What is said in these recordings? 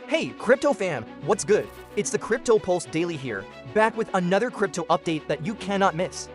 Hey, Crypto fam, what's good? It's the Crypto Pulse Daily here, back with another crypto update that you cannot miss.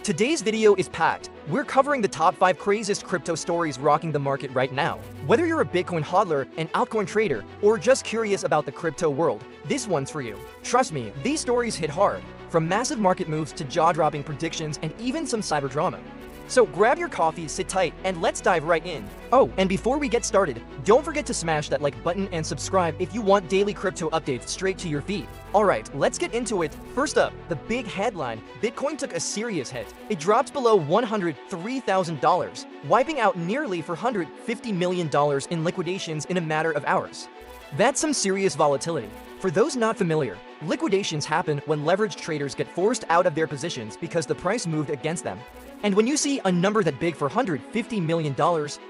Today's video is packed. We're covering the top 5 craziest crypto stories rocking the market right now. Whether you're a Bitcoin hodler, an altcoin trader, or just curious about the crypto world, this one's for you. Trust me, these stories hit hard, from massive market moves to jaw-dropping predictions and even some cyber drama. So grab your coffee, sit tight, and let's dive right in. Oh, and before we get started, don't forget to smash that like button and subscribe if you want daily crypto updates straight to your feed. Alright, let's get into it. First up, the big headline: Bitcoin took a serious hit. It dropped below $103,000, wiping out nearly $450 million in liquidations in a matter of hours. That's some serious volatility. For those not familiar, liquidations happen when leveraged traders get forced out of their positions because the price moved against them. And when you see a number that big for $150 million,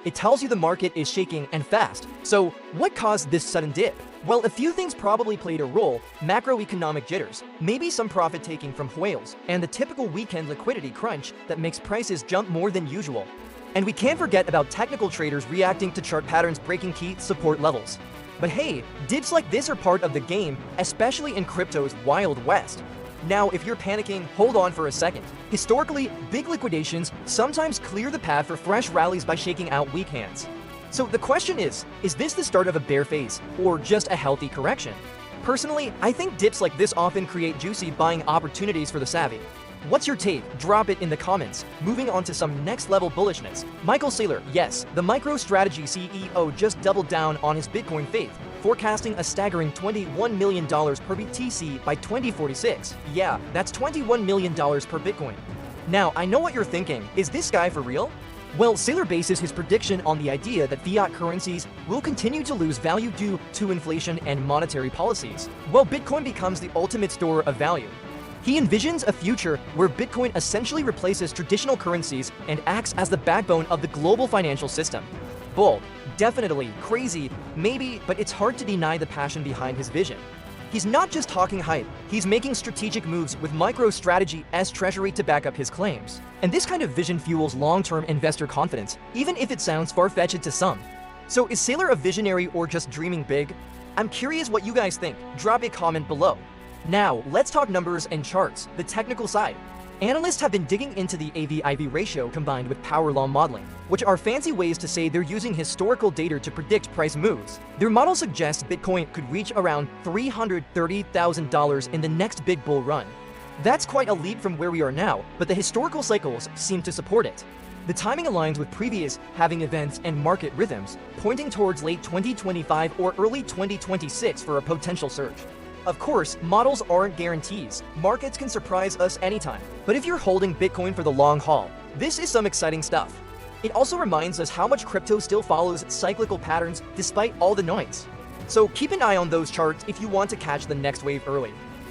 it tells you the market is shaking and fast. So, what caused this sudden dip? Well, a few things probably played a role: macroeconomic jitters, maybe some profit-taking from whales, and the typical weekend liquidity crunch that makes prices jump more than usual. And we can't forget about technical traders reacting to chart patterns breaking key support levels. But hey, dips like this are part of the game, especially in crypto's Wild West. Now, if you're panicking, hold on for a second. Historically, big liquidations sometimes clear the path for fresh rallies by shaking out weak hands. So the question is this the start of a bear phase, or just a healthy correction? Personally, I think dips like this often create juicy buying opportunities for the savvy. What's your take? Drop it in the comments. Moving on to some next-level bullishness. Saylor, yes, the MicroStrategy CEO just doubled down on his Bitcoin faith, forecasting a staggering $21 million per BTC by 2046. Yeah, that's $21 million per Bitcoin. Now, I know what you're thinking. Is this guy for real? Well, Saylor bases his prediction on the idea that fiat currencies will continue to lose value due to inflation and monetary policies, while Bitcoin becomes the ultimate store of value. He envisions a future where Bitcoin essentially replaces traditional currencies and acts as the backbone of the global financial system. Bold, definitely, crazy, maybe, but it's hard to deny the passion behind his vision. He's not just talking hype, he's making strategic moves with MicroStrategy's treasury to back up his claims. And this kind of vision fuels long-term investor confidence, even if it sounds far-fetched to some. So is Saylor a visionary or just dreaming big? I'm curious what you guys think. Drop a comment below. Now, let's talk numbers and charts, the technical side. Analysts have been digging into the AVIV ratio combined with power law modeling, which are fancy ways to say they're using historical data to predict price moves. Their model suggests Bitcoin could reach around $330,000 in the next big bull run. That's quite a leap from where we are now, but the historical cycles seem to support it. The timing aligns with previous halving events and market rhythms, pointing towards late 2025 or early 2026 for a potential surge. Of course, models aren't guarantees. Markets can surprise us anytime. But if you're holding Bitcoin for the long haul, this is some exciting stuff. It also reminds us how much crypto still follows cyclical patterns despite all the noise. So keep an eye on those charts if you want to catch the next wave early.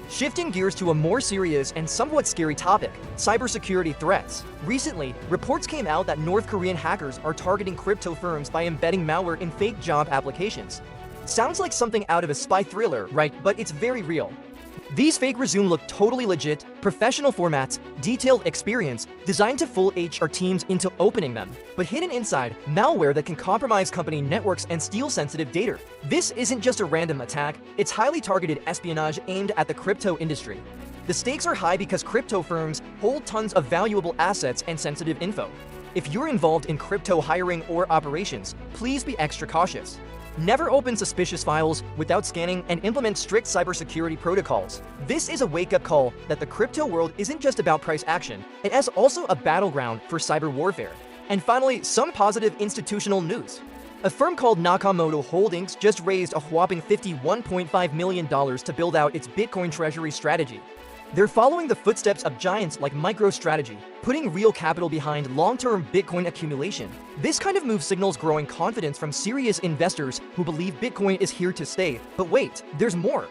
Shifting gears to a more serious and somewhat scary topic: cybersecurity threats. Recently, reports came out that North Korean hackers are targeting crypto firms by embedding malware in fake job applications. Sounds like something out of a spy thriller, right? But it's very real. These fake resumes look totally legit: professional formats, detailed experience, designed to fool HR teams into opening them. But hidden inside, malware that can compromise company networks and steal sensitive data. This isn't just a random attack, it's highly targeted espionage aimed at the crypto industry. The stakes are high because crypto firms hold tons of valuable assets and sensitive info. If you're involved in crypto hiring or operations, please be extra cautious. Never open suspicious files without scanning and implement strict cybersecurity protocols. This is a wake-up call that the crypto world isn't just about price action, it is also a battleground for cyber warfare. And finally, some positive institutional news. A firm called Nakamoto Holdings just raised a whopping $51.5 million to build out its Bitcoin treasury strategy. They're following the footsteps of giants like MicroStrategy, putting real capital behind long-term Bitcoin accumulation. This kind of move signals growing confidence from serious investors who believe Bitcoin is here to stay. But wait, there's more.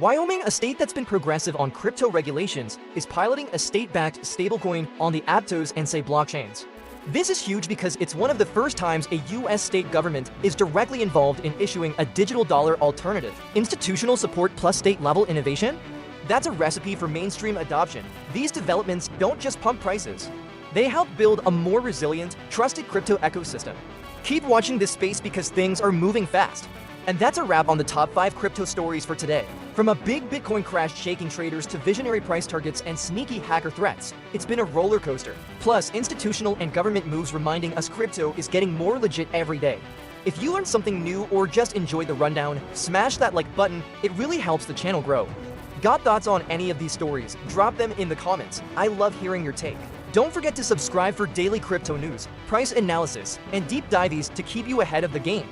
Wyoming, a state that's been progressive on crypto regulations, is piloting a state-backed stablecoin on the Aptos and Say blockchains. This is huge because it's one of the first times a US state government is directly involved in issuing a digital dollar alternative. Institutional support plus state-level innovation? That's a recipe for mainstream adoption. These developments don't just pump prices. They help build a more resilient, trusted crypto ecosystem. Keep watching this space because things are moving fast. And that's a wrap on the top 5 crypto stories for today. From a big Bitcoin crash shaking traders to visionary price targets and sneaky hacker threats, it's been a roller coaster. Plus, institutional and government moves reminding us crypto is getting more legit every day. If you learned something new or just enjoyed the rundown, smash that like button, it really helps the channel grow. Got thoughts on any of these stories? Drop them in the comments. I love hearing your take. Don't forget to subscribe for daily crypto news, price analysis, and deep dives to keep you ahead of the game.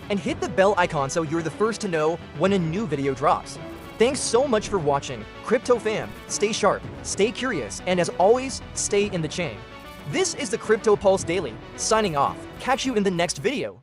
And hit the bell icon so you're the first to know when a new video drops. Thanks so much for watching, Crypto fam. Stay sharp, stay curious, and as always, stay in the chain. This is the Crypto Pulse Daily, signing off. Catch you in the next video.